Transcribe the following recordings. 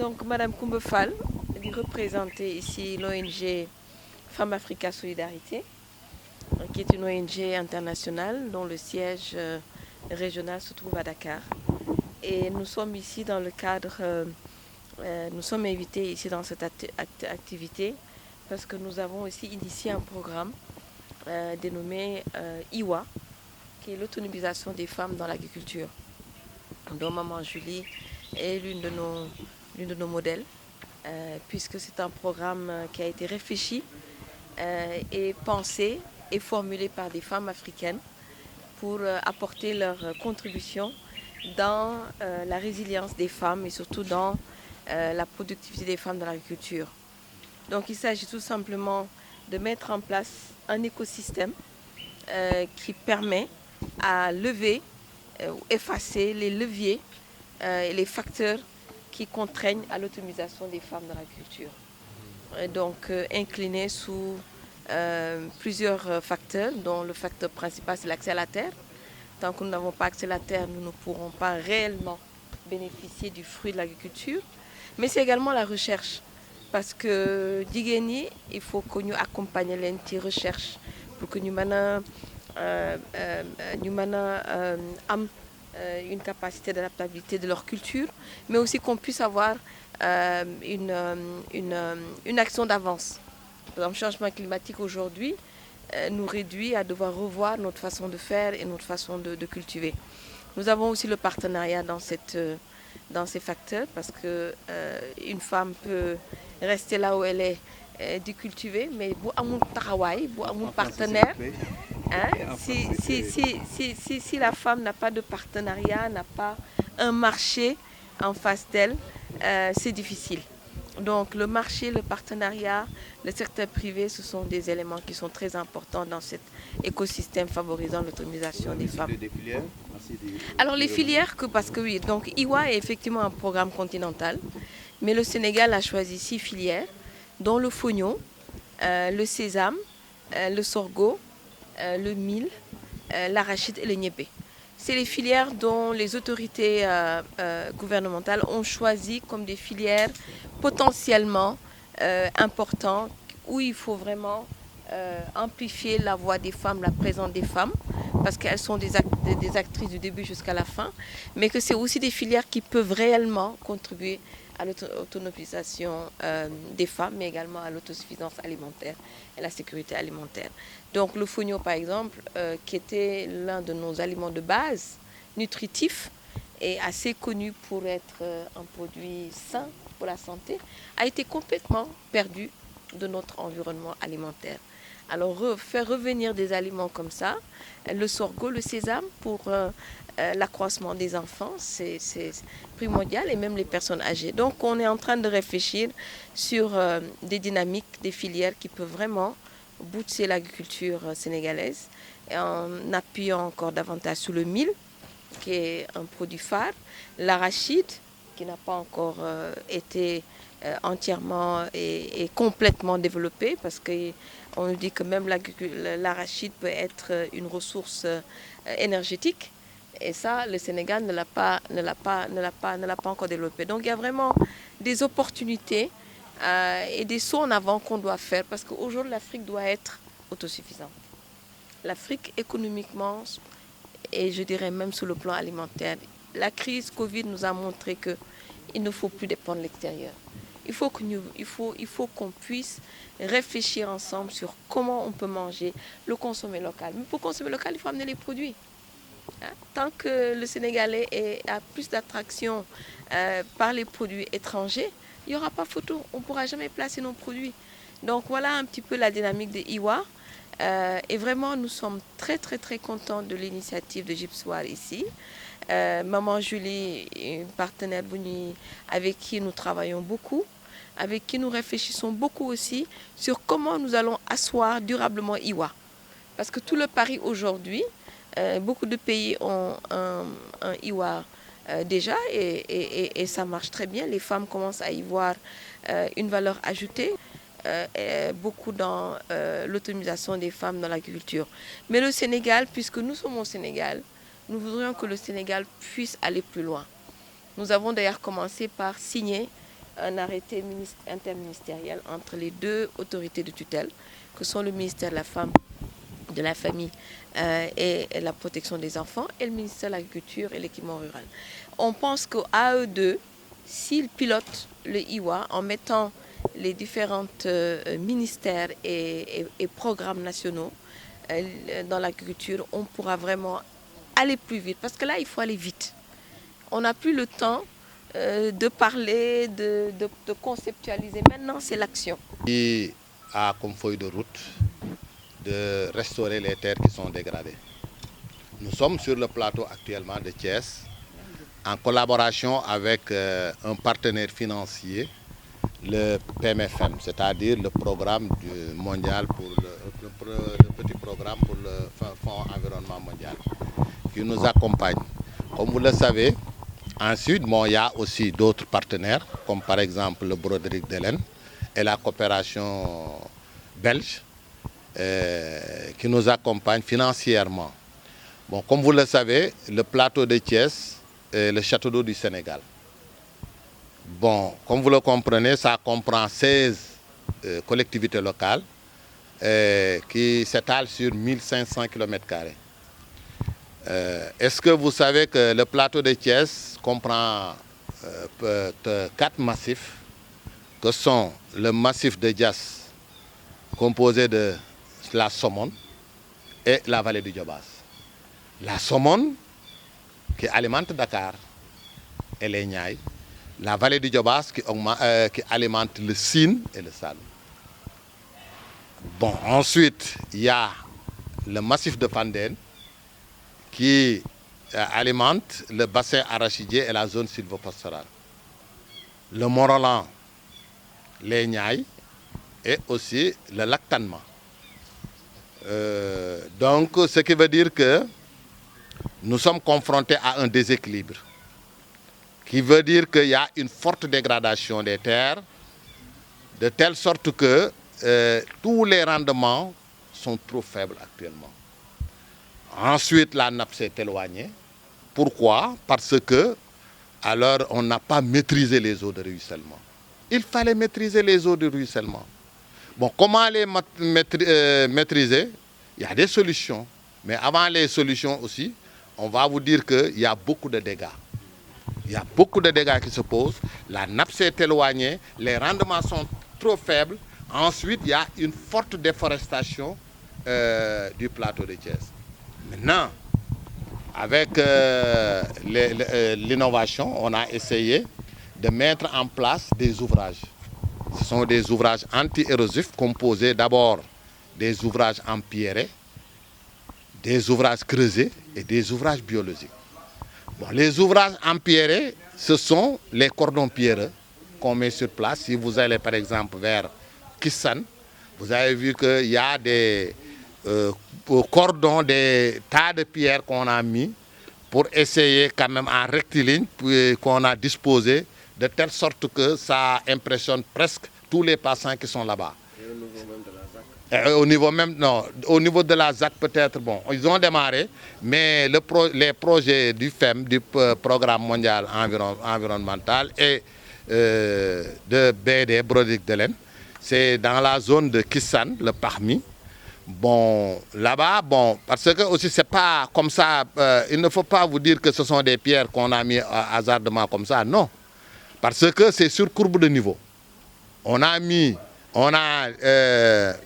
Donc, Madame Koumbefal, représentée ici l'ONG Femmes Africa Solidarité, qui est une ONG internationale dont le siège régional se trouve à Dakar. Et nous sommes ici dans le cadre, nous sommes invités ici dans cette activité parce que nous avons aussi initié un programme dénommé IWA, qui est l'autonomisation des femmes dans l'agriculture, dont Maman Julie est l'une de nos modèles, puisque c'est un programme qui a été réfléchi et pensé et formulé par des femmes africaines pour apporter leur contribution dans la résilience des femmes et surtout dans la productivité des femmes dans l'agriculture. Donc il s'agit tout simplement de mettre en place un écosystème qui permet à lever ou effacer les leviers et les facteurs qui contraignent à l'autonomisation des femmes dans l'agriculture. Donc incliné sous plusieurs facteurs, dont le facteur principal c'est l'accès à la terre. Tant que nous n'avons pas accès à la terre, nous ne pourrons pas réellement bénéficier du fruit de l'agriculture. Mais c'est également la recherche. Parce que Digeni, il faut que nous accompagnions les recherches pour que nous ayons une capacité d'adaptabilité de leur culture, mais aussi qu'on puisse avoir une action d'avance. Par exemple, le changement climatique aujourd'hui nous réduit à devoir revoir notre façon de faire et notre façon de cultiver. Nous avons aussi le partenariat dans ces facteurs parce qu'une femme peut rester là où elle est de cultiver, mais si un partenaire, hein, si la femme n'a pas de partenariat, n'a pas un marché en face d'elle, c'est difficile. Donc le marché, le partenariat, le secteur privé, ce sont des éléments qui sont très importants dans cet écosystème favorisant l'autonomisation des femmes. Alors les filières, parce que oui, donc IWA est effectivement un programme continental, mais le Sénégal a choisi 6 filières, dont le fognon, le sésame, le sorgho, le mil, l'arachide et le niébé. C'est les filières dont les autorités gouvernementales ont choisi comme des filières potentiellement importantes où il faut vraiment amplifier la voix des femmes, la présence des femmes, parce qu'elles sont des actrices du début jusqu'à la fin, mais que c'est aussi des filières qui peuvent réellement contribuer à l'autonomisation des femmes, mais également à l'autosuffisance alimentaire et la sécurité alimentaire. Donc le fognon, par exemple, qui était l'un de nos aliments de base, nutritif, et assez connu pour être un produit sain pour la santé, a été complètement perdu de notre environnement alimentaire. Alors faire revenir des aliments comme ça, le sorgho, le sésame, pour l'accroissement des enfants, c'est primordial, et même les personnes âgées. Donc on est en train de réfléchir sur des dynamiques, des filières qui peuvent vraiment booster l'agriculture sénégalaise, en appuyant encore davantage sur le mil, qui est un produit phare, l'arachide, qui n'a pas encore été entièrement et complètement développé, parce qu'on nous dit que même l'arachide peut être une ressource énergétique. Et ça, le Sénégal ne l'a pas encore développé. Donc il y a vraiment des opportunités et des sauts en avant qu'on doit faire, parce qu'aujourd'hui l'Afrique doit être autosuffisante. L'Afrique économiquement, et je dirais même sur le plan alimentaire, la crise Covid nous a montré qu'il ne faut plus dépendre de l'extérieur. Il faut qu'on puisse réfléchir ensemble sur comment on peut manger, le consommer local. Mais pour consommer local, il faut amener les produits. Tant que le Sénégalais a plus d'attraction par les produits étrangers, il n'y aura pas photo. On ne pourra jamais placer nos produits. Donc voilà un petit peu la dynamique de IWA. Et vraiment, nous sommes très très très contents de l'initiative de Gypsoir ici. Maman Julie, une partenaire avec qui nous travaillons beaucoup, avec qui nous réfléchissons beaucoup aussi sur comment nous allons asseoir durablement IWA. Parce que tout le pari aujourd'hui, beaucoup de pays ont un IWA déjà et ça marche très bien. Les femmes commencent à y voir une valeur ajoutée. Beaucoup dans l'autonomisation des femmes dans l'agriculture. Mais le Sénégal, puisque nous sommes au Sénégal, nous voudrions que le Sénégal puisse aller plus loin. Nous avons d'ailleurs commencé par signer un arrêté interministériel entre les deux autorités de tutelle, que sont le ministère de la Femme, de la Famille et la Protection des Enfants et le ministère de l'Agriculture et l'Équipement Rural. On pense qu'à eux deux, s'ils pilotent le IWA en mettant les différents ministères et programmes nationaux dans l'agriculture, on pourra vraiment aller plus vite. Parce que là, il faut aller vite. On n'a plus le temps de parler, de conceptualiser. Maintenant, c'est l'action. Qui a comme feuille de route de restaurer les terres qui sont dégradées. Nous sommes sur le plateau actuellement de Thiès, en collaboration avec un partenaire financier, le PMFM, c'est-à-dire le programme mondial pour le petit programme pour le Fonds environnement mondial, qui nous accompagne. Comme vous le savez, ensuite, il y a aussi d'autres partenaires, comme par exemple le Broderick d'Hélène et la coopération belge, qui nous accompagne financièrement. Bon, comme vous le savez, le plateau de Thiès est le château d'eau du Sénégal. Bon, comme vous le comprenez, ça comprend 16 collectivités locales qui s'étalent sur 1500 km². Est-ce que vous savez que le plateau de Thiès comprend 4 massifs, que sont le massif de Diass, composé de la Somone et la vallée du Diobass. La Somone qui alimente Dakar et les Niayes, la vallée du Diobass qui alimente le Sine et le Saloum. Bon, ensuite, il y a le massif de Fandène qui alimente le bassin arachidier et la zone sylvopastorale. Le Mont-Roland, les Niayes et aussi le lac Tanma. Donc, ce qui veut dire que nous sommes confrontés à un déséquilibre, qui veut dire qu'il y a une forte dégradation des terres, de telle sorte que tous les rendements sont trop faibles actuellement. Ensuite, la nappe s'est éloignée. Pourquoi? Parce que alors on n'a pas maîtrisé les eaux de ruissellement. Il fallait maîtriser les eaux de ruissellement. Bon, comment les maîtriser? Il y a des solutions. Mais avant les solutions aussi, on va vous dire qu'il y a beaucoup de dégâts. Il y a beaucoup de dégâts qui se posent. La nappe s'est éloignée, les rendements sont trop faibles. Ensuite, il y a une forte déforestation du plateau de Thiès. Maintenant, avec l'innovation, on a essayé de mettre en place des ouvrages. Ce sont des ouvrages anti-érosifs composés d'abord des ouvrages empierrés, des ouvrages creusés et des ouvrages biologiques. Bon, les ouvrages empierrés, ce sont les cordons pierreux qu'on met sur place. Si vous allez par exemple vers Kissan, vous avez vu qu'il y a des cordons, des tas de pierres qu'on a mis pour essayer quand même en rectiligne, qu'on a disposé de telle sorte que ça impressionne presque tous les passants qui sont là-bas. Et au niveau même de la ZAC? Au niveau même, non, au niveau de la ZAC peut-être, bon, ils ont démarré, mais les projets du FEM, du Programme mondial environnemental et de BD, Broderick d'Hélène, c'est dans la zone de Kissan, le Parmi. Bon, là-bas, bon, parce que aussi c'est pas comme ça, il ne faut pas vous dire que ce sont des pierres qu'on a mis hasardement comme ça, non. Parce que c'est sur courbe de niveau. On a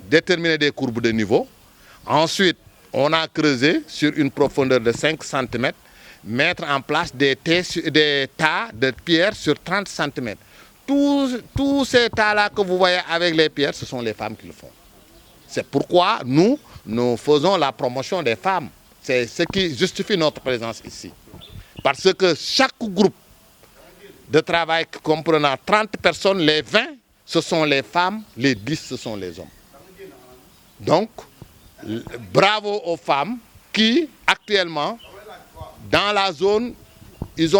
déterminé des courbes de niveau. Ensuite, on a creusé sur une profondeur de 5 cm, mettre en place des tas de pierres sur 30 cm. Tous ces tas-là que vous voyez avec les pierres, ce sont les femmes qui le font. C'est pourquoi nous faisons la promotion des femmes. C'est ce qui justifie notre présence ici. Parce que chaque groupe de travail comprenant 30 personnes, les 20, ce sont les femmes, les 10, ce sont les hommes. Donc, bravo aux femmes qui, actuellement, dans la zone, elles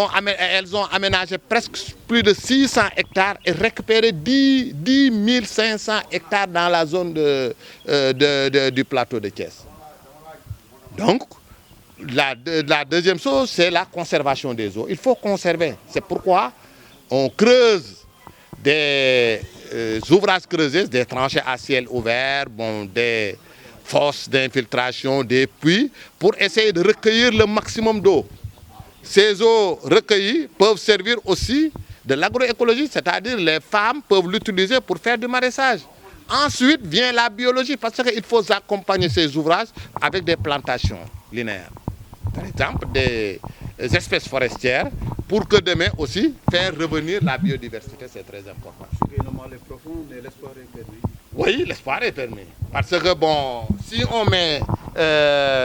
ont aménagé presque plus de 600 hectares et récupéré 10 500 hectares dans la zone du plateau de Thiès. Donc, la deuxième chose, c'est la conservation des eaux. Il faut conserver. C'est pourquoi on creuse des ouvrages creusés, des tranchées à ciel ouvert, bon, des fosses d'infiltration, des puits, pour essayer de recueillir le maximum d'eau. Ces eaux recueillies peuvent servir aussi de l'agroécologie, c'est-à-dire les femmes peuvent l'utiliser pour faire du maraîchage. Ensuite vient la biologie, parce qu'il faut accompagner ces ouvrages avec des plantations linéaires. Par exemple, des espèces forestières, pour que demain aussi, faire revenir la biodiversité, c'est très important. Les profonds, l'espoir est permis. Oui, l'espoir est permis. Parce que, bon, si on met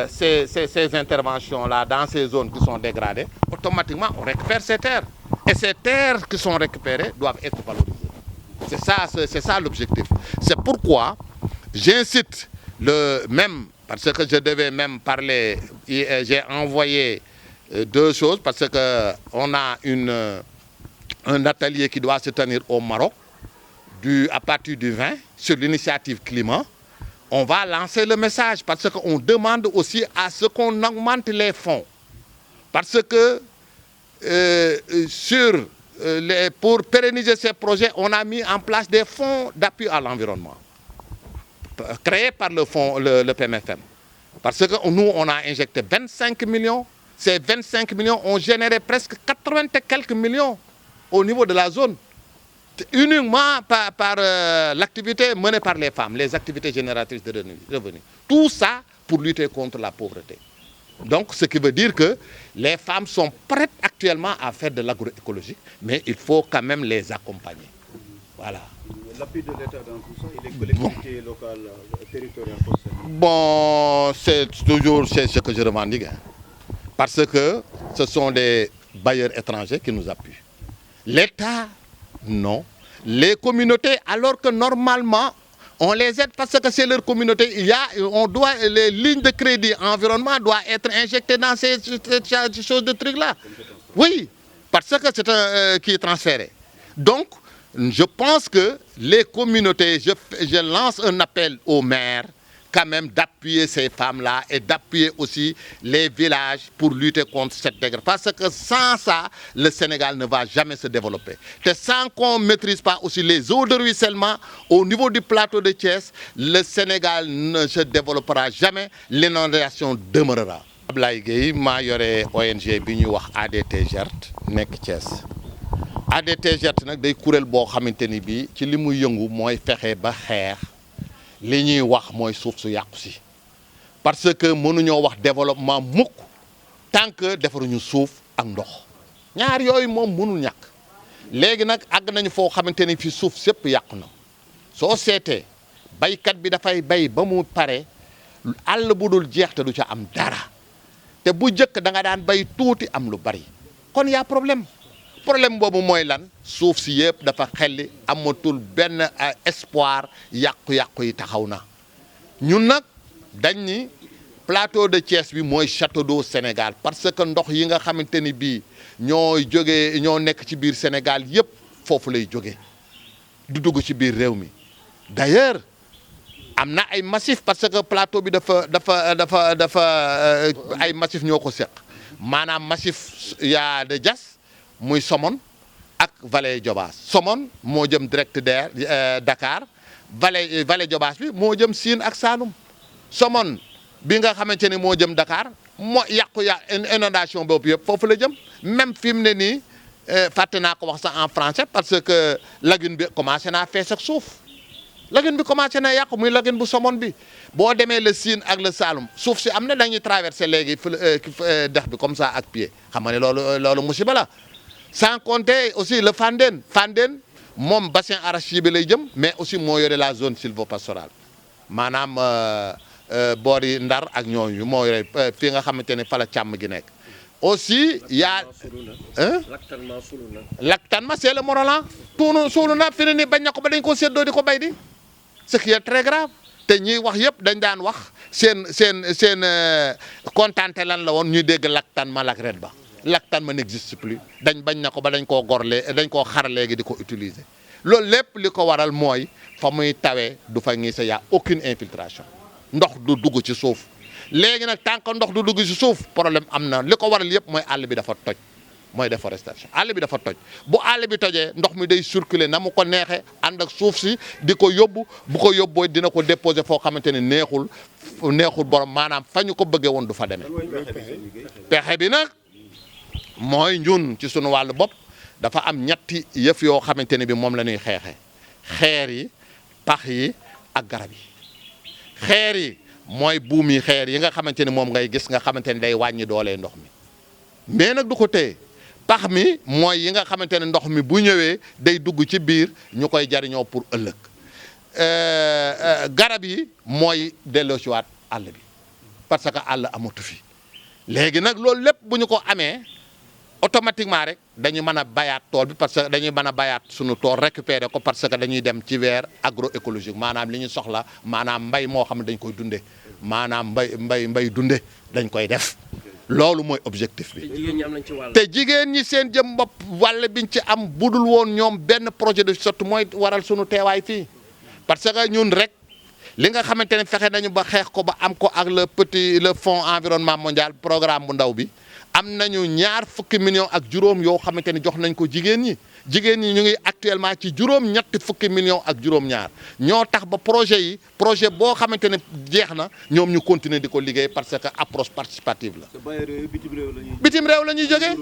ces interventions-là dans ces zones qui sont dégradées, automatiquement, on récupère ces terres. Et ces terres qui sont récupérées doivent être valorisées. C'est ça l'objectif. C'est pourquoi j'incite parce que je devais même parler, j'ai envoyé deux choses, parce qu'on a un atelier qui doit se tenir au Maroc, à partir du 20, sur l'initiative climat. On va lancer le message, parce qu'on demande aussi à ce qu'on augmente les fonds. Parce que pour pérenniser ces projets, on a mis en place des fonds d'appui à l'environnement, créés par le PMFM. Parce que nous, on a injecté 25 millions. Ces 25 millions ont généré presque 80 et quelques millions au niveau de la zone, uniquement par l'activité menée par les femmes, les activités génératrices de revenus. Tout ça pour lutter contre la pauvreté. Donc, ce qui veut dire que les femmes sont prêtes actuellement à faire de l'agroécologie, mais il faut quand même les accompagner. Voilà. L'appui de l'État dans tout ça, et les collectivités locales, territoriales concernées. Bon, c'est toujours ce que je revendique. Parce que ce sont les bailleurs étrangers qui nous appuient. L'État, non. Les communautés, alors que normalement, on les aide parce que c'est leur communauté. Les lignes de crédit environnement doivent être injectées dans ces choses de trucs-là. Oui, parce que c'est qui est transféré. Donc, je pense que les communautés, je lance un appel aux maires, quand même d'appuyer ces femmes-là et d'appuyer aussi les villages pour lutter contre cette dégradation. Parce que sans ça, le Sénégal ne va jamais se développer. Et sans qu'on ne maîtrise pas aussi les eaux de ruissellement au niveau du plateau de Thiès, le Sénégal ne se développera jamais, l'inondation demeurera. Ablaye Gueye, maa yore ONG bi ñuy wax ADT GERT nekk Thiès. ADT GERT nag day kuréel boo xamante ni bii ci li muy yëngu mooy fexe ba xeex li ñuy wax mooy suuf su yàqu si, parce que mënuñoo wax développement mukk tant que defaruñu suuf ak ndox, ñaar yooyu moom mënul ñàkk. léegi nag àgg nañu foo xamante ni fi suuf sépp yàqu na. soo seetee baykat bi dafay bay ba mu pare àll bu dul jeex te du ca am dara, te bu njëkk da nga daan bay tuuti am lu bari, kon y'a problème boobu mooy lan? suuf si yëpp dafa xelli, amatul benn espoir, yàqu-yàqu yi taxaw na. ñun nag dañ ni plateau de Thiès bi mooy château d'eau Sénégal, parce que ndox yi nga xamante ni bii ñoo nekk ci biir Sénégal yëpp foofu lay jóge du dugg ci biir réew mi. D'ailleurs am na ay massif, parce que plateau bi dafa ay massif ñoo ko seq, maanaam massif yaa de Diass muy Somone ak vallée Diobass. Somone moo jëm direct Dakar, vallée Diobass bi moo jëm Sine ak Saloum. Somone bi nga xamante ni moo jëm Dakar moo inondation boobu yëpp foofu la jëm. même fi mu ne nii fàtte naa ko wax sax en français, parce que lagune bi commencé naa fees ak suuf. lagune bi commencé na yàqu, muy lagune bu Somone bi. boo demee le Sine ak le Saloum suuf si am na dañuy traversé léegi dex bi comme ça ak pied, xam nga ne loolu musiba la. sans compter aussi le Fandène moom bassin arachidier bi lay jëm, mais aussi moo yore la zone sylvopastorale, maanaam boori Ndar ak ñooñu moo yore fii nga xamante ne fa la càmm gi nekk. aussi yaa Lactalement c'est le Morolan tuunu suulu na fi ne ni bañ na ko ba dañ ko séddoo di ko bay di, ce qui est très grave. te ñiy wax yëpp dañ daan wax seen kontante lan la woon, ñuy dégg Lactalement lak ret ba. Lactalement n'existe plus, dañ bañ na ko ba dañ koo dañ koo xar léegi di ko utiliser. loolu lépp li ko waral mooy fa muy tawee du fa ngi sa y a aucune infiltration, ndox du dugg ci suuf. léegi nag tant que ndox du dugg ci suuf problème am na. li ko waral yëpp mooy àll bi dafa toj, mooy déforestation àll bi dafa toj bu àll bi tojee ndox mi day circuler na mu ko neexee ànd ak suuf si di ko yóbbu bu ko yóbboo dina ko déposer foo xamante ne neexul borom maanaam fa ñu ko bëggee woon du fa demee. pexe bi nag mooy ñun ci sunu wàllu bopp dafa am ñetti yëf yoo xamante ne bi moom la ñuy xeexee xeer yi pax yi ak garab yi. xeer yi mooy buum yi xeer yi nga xamante ni moom ngay gis nga xamante ni day wàññi doole ndox mi mais nag du ko téye pax mi mooy yi nga xamante ne ndox mi bu ñëwee day dugg ci biir ñu koy jariñoo pour ëllëg garab yi mooy delloosiwaat àll bi parce que àll amatu fi léegi nag loolu lépp bu ñu ko amee automatiquement rek dañu mën a bayaat tool bi parce que dañuy mën a bayaat suñu tool récupérer ko parce que dañuy dem ci vers agroécologique maanaam li ñu soxla maanaam mbay moo xam ne dañ koy dunde maanaam mbay dunde dañ koy def loolu mooy objectif bi. te jigéen ñi seen jëm bopp wàll biñ ci am budul woon ñoom benn projet de sorte mooy waral suñu teewaay fii parce que ñun rek li nga xamante ne fexe nañu ba xeex ko ba am ko ak le fonds environnement mondial programme bu ndaw bi. am nañu 20 millions ak juróom yoo xamante ni jox nañ ko jigéen ñi ñu ngi actuellement ci ñetti fukki millions ak juróom-ñaar ñoo tax ba projet boo xamante ne jeex na ñoom ñu continuer di ko liggéey parce que approche participative la. bitim réew la ñuy jógee.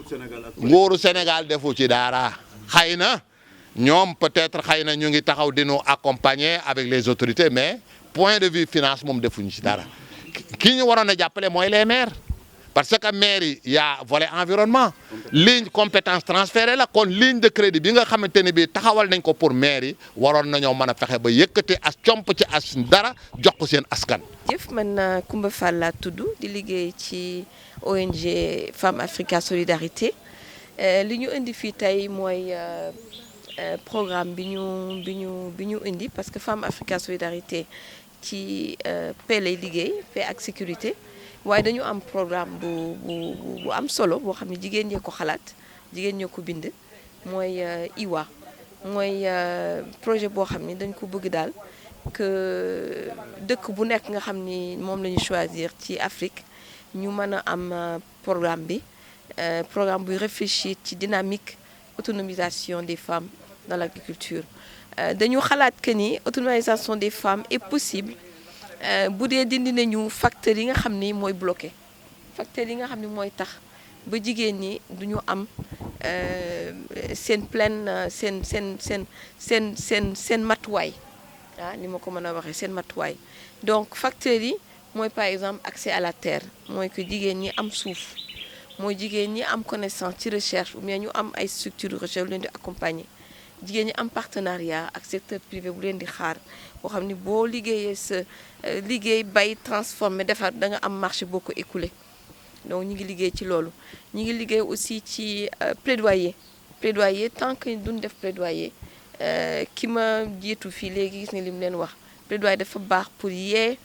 nguuru Sénégal defu ci dara xëy na ñoom peut-être xëy na ñu ngi taxaw di ñu accompagner avec les autorités mais point de vue finance moom defuñu ci dara ki ñu waroon a jàppale mooy les maires. parce que maire yi y a volet environnement ligne compétence transférée la kon ligne de crédit bi nga xamante ne bii taxawal nañ ko pour maire yi waroon nañoo mën a fexe ba yëkkati as comp ci as dara jox ko seen askan. jëf man Coumba Fall laa tudd di liggéey ci ONG Femme Africa Solidarité li ñu indi fii tey mooy programme bi ñu indi parce que Femme Africa Solidarité ci paix lay liggéey paix ak sécurité. waaye dañu am programme bu am solo boo xam ne jigéen ñee ko xalaat jigéen ñoo ko bind mooy IWA mooy projet boo xam ni dañ ko bëgg daal que dëkk bu nekk nga xam ni moom la ñu choisir ci Afrique ñu mën a am programme buy réfléchir ci dynamique autonomisation des femmes dans l'agriculture dañu xalaat que ni autonomisation des femmes est possible bu dee dindi nañu facteurs yi nga xam ni mooy bloqué facteurs yi nga xam ni mooy tax ba jigéen ñi duñu am seen pleine seen matuwaay ni ma ko mën a waxee seen matuwaay donc facteurs yi mooy par exemple accès à la terre mooy que jigéen ñi am suuf mooy jigéen ñi am connaissance ci recherche ou bien ñu am ay structures de recherche bu leen di accompagner jigéen ñi am partenariat ak secteur privé bu leen di xaar boo xam ni boo liggéeyee sa liggéey bay transformé defar da nga am marché boo ko écoulé donc ñu ngi liggéey ci loolu ñu ngi liggéey aussi ci plaidoyer tant que duñ def plaidoyer ki ma jiitu fii léegi gis nga li mu leen wax plaidoyer dafa baax pour yee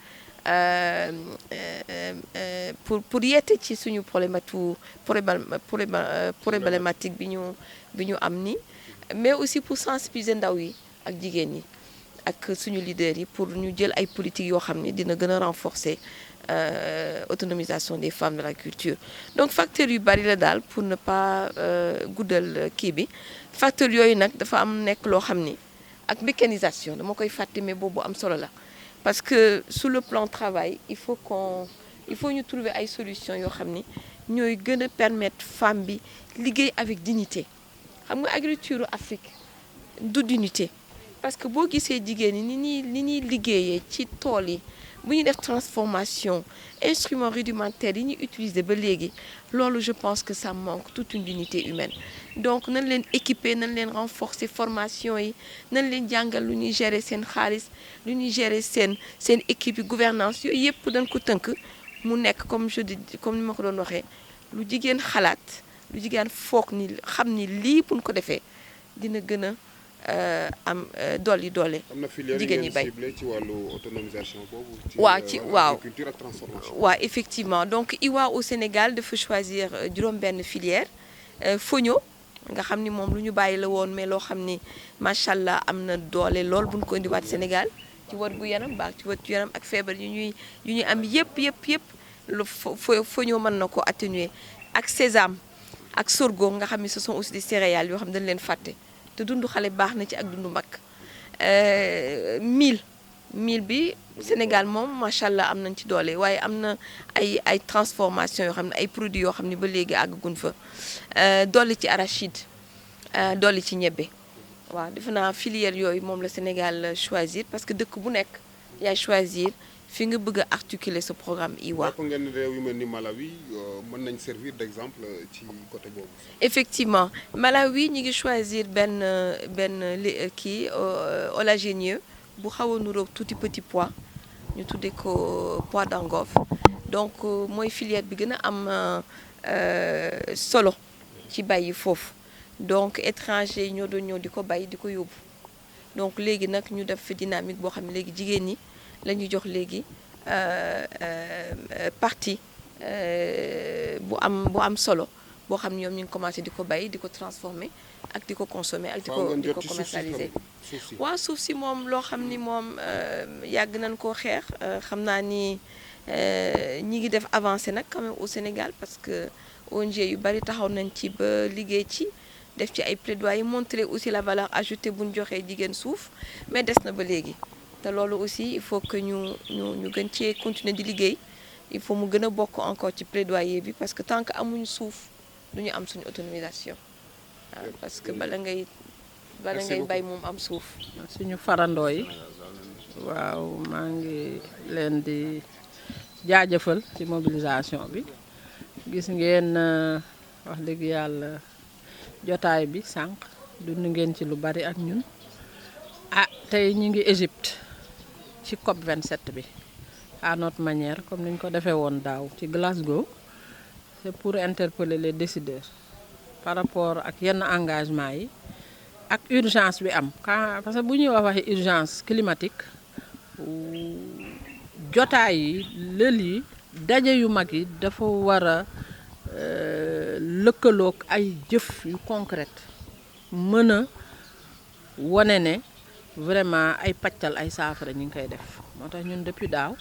pour yeete ci suñu problématique bi ñu am ni mais aussi pour sensibiliser ndaw yi ak jigéen ñi ak suñu leaders yi pour ñu jël ay politiques yoo xam ne dina gën a renforcer autonomisation des femmes de la culture donc facteurs yu bari la daal pour ne pas guddal kii bi facteurs yooyu nag dafa am nekk loo xam ni ak mécanisation dama koy fàtte mais boobu am solo la parce que sur le plan travail il faut ñu trouver ay solutions yoo xam ni ñooy gën a permettre femme bi liggéey avec dignité xam nga agriculture Afrique du dignité parce que boo gisee jigéen ñi ni ñuy liggéeyee ci tool yi bu ñuy def transformation instruments rudimentaires yi ñuy utiliser ba léegi loolu je pense que ça manque toute une dignité humaine donc nañ leen équiper nañ leen renforcer formation yi nañ leen jàngal lu ñuy gérer seen xaalis lu ñuy gérer seen équipe yi gouvernance yooyu yëpp dañ ko tënk mu nekk comme ni ma ko doon waxee lu jigéen xalaat lu jigéen foog ni xam ni lii buñ ko defee dina gën a am doole. am na filière jigéen ñi bay ciblé ci wàllu autonomisation boobu. waaw agriculture ak transformation. waaw effectivement donc IWA au Sénégal dafa choisir juróom-benn filière Fogno nga xam ni moom lu ñu bàyyi la woon mais loo xam ni macha allah am na doole lool bu ñu ko indiwaat Sénégal ci wër gu yaram baax ci wër gu yaram ak feebar yu ñuy am yëpp lu Fogno mën na ko atténuer ak sésame ak sorgho nga xam ne ce sont aussi des céréales yoo xam ne dañ leen fàtte te dundu xale baax na ci ak dundu mag. mil bi Sénégal moom macha allah am nañ ci doole waaye am na ay transformation yoo xam ne ay produits yoo xam ne ba léegi àggaguñ fa dolli ci arachide dolli ci ñebbe waaw defe naa filière yooyu moom la Sénégal choisir parce que dëkk bu nekk yaay choisir fi nga bëgg a articuler ce programme IWA. jàpp ngeen ne réew yu mel ni Malawi mën nañ servir d'exemple ci côté boobu. effectivement Malawi ñi ngi choisir benn kii oléagineux bu xaw a nuroog tuuti petit pois ñu tuddee ko pois d'Angof donc mooy filière bi gën a am solo ci bay yi foofu donc étranger yi ñoo doon ñëw di ko bay di ko yóbbu donc léegi nag ñu def fi dynamique boo xam ne léegi jigéen ñi la ñuy jox léegi partie bu am solo boo xam ne ñoom ñu ngi commencé di ko bay di ko transformer ak di ko consommer ak di ko commercialiser. waaw suuf si moom loo xam ni moom yàgg nañ koo xeex xam naa ni ñi ngi def avancé nag quand même au Sénégal parce que ONG yu bari taxaw nañ ci ba liggéey ci def ci ay plaidoyer montrer aussi la valeur ajoutée bu ñu joxee jigéen suuf mais des na ba léegi te loolu aussi il faut que ñu gën cee continuer di liggéey il faut mu gën a bokk encore ci plaidoyer bi parce que tant que amuñu suuf du ñu am suñu autonomisation waaw parce que bala ngay bay moom am suuf. suñu farandoo yi waaw maa ngi leen di jaajëfal ci mobilisation bi gis ngeen wax dëgg yàlla jotaay bi sànq dund ngeen ci lu bari ak ñun tey ñu ngi Égypte ci COP 27 bi à notre manière comme ni ñu ko defee woon daaw ci Glasgow c'est pour interpeller les décideurs par rapport ak yenn engagement yi ak urgence bi am parce que bu ñuy waxee urgence climatique jotaay yi lël yi daje yu mag yi dafa war a lëkkaloog ay jëf yu concrète mën a wane ne vraiment ay pàccal ay saafara ñu ngi koy def moo tax ñun depuis daaw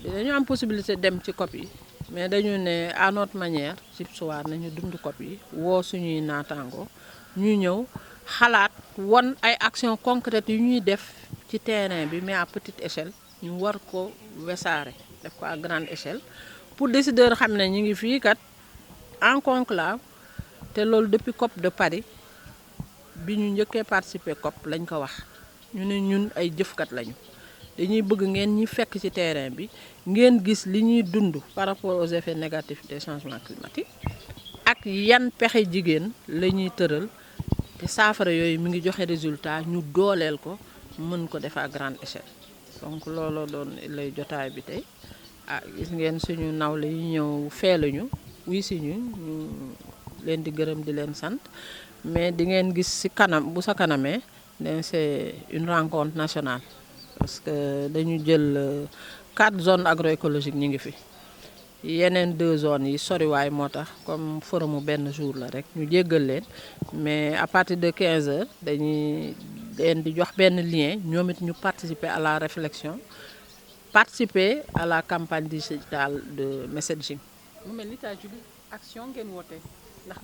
dinañu am possibilité dem ci COP yi mais dañu ne à notre manière ci soir nañu dund COP yi woo suñuy naataango ñu ñëw xalaat won ay actions concrètes yu ñuy def ci terrain bi mais à petite échelle ñu war ko wesaare def ko à grande échelle pour décideurs xam ne ñu ngi fii kat en conclave te loolu depuis COP de Paris bi ñu njëkkee participer COP lañ ko wax ñu ne ñun ay jëfkat lañu dañuy bëgg ngeen ñi fekk ci terrain bi ngeen gis li ñuy dund par rapport aux effets négatifs des changements climatiques ak yan pexe jigéen la ñuy tëral te saafara yooyu mi ngi joxe résultat ñu dooleel ko mën ko def à grande échelle donc looloo doon lay jotaay bi tey gis ngeen suñu nawle yi ñëw feeluñu wuy si ñu leen di gërëm di leen sant mais di ngeen gis ci kanam bu sa kanamee c'est une rencontre nationale parce que dañu jël 4 zones agroécologiques ñu ngi fi yeneen 2 zones yi soriwaay moo tax comme forumu benn jour la rek ñu jéggal leen mais à partir de 15 heures dañuy leen di jox benn lien ñoom it ñu participer à la réflexion participer à la campagne digitale de messaging. mu mel ni taa juli action ngeen woote ndax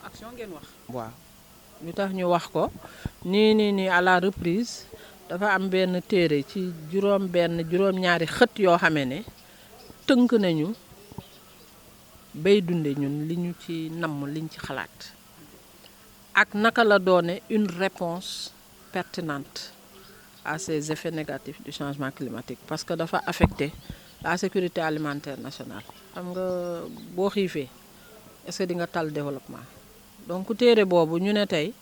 action ngeen wax. waaw ñu tax ñu wax ko nii à la reprise dafa am benn téere ci juróom-ñaari xët yoo xamee ne tënk nañu bay dunde ñun li ñu ci namm liñ ci xalaat ak naka la doone une réponse pertinente à ces effets négatifs du changement climatique parce que dafa affecter la sécurité alimentaire nationale. xam nga boo xiifee est-ce que di nga tal développement donc téere boobu ñu ne tey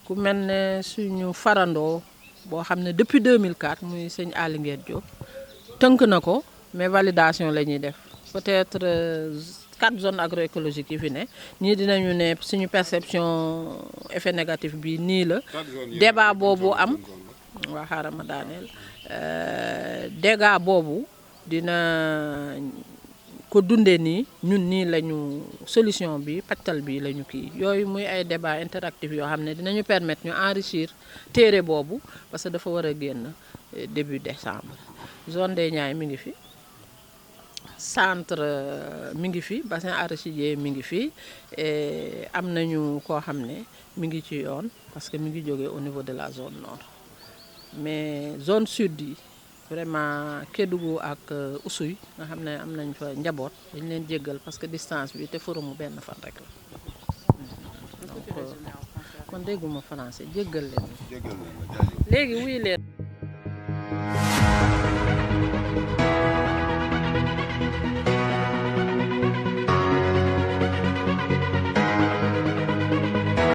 ku mel ne suñu farandoo boo xam ne depuis 2004 muy sëñ Aly Nguer Diop tënk na ko mais validation la ñuy def peut-être 4 zones agroécologiques yi fi ne ñii dinañu ne suñu perception effet négatif bi nii la débat boobu am waa xaaral ma daaneel dégâts boobu dina ko dundee nii ñun nii lañu solution bi pàccal bi lañu kii yooyu muy ay débat interactif yoo xam ne dinañu permettre ñu enrichir téere boobu parce que dafa war a génn début décembre zone des Niayes mi ngi fi centre mi ngi fi bassin arachidier mi ngi fi am nañu koo xam ne mi ngi ci yoon parce que mi ngi jógee au niveau de la zone nord mais zone sud yi vraiment Kédougou ak Oussouye nga xam ne am nañ fa njaboot dañ leen jéggal parce que distance bi te forumu benn fan rek la donc man dégguma français jéggal leen léegi wuy leen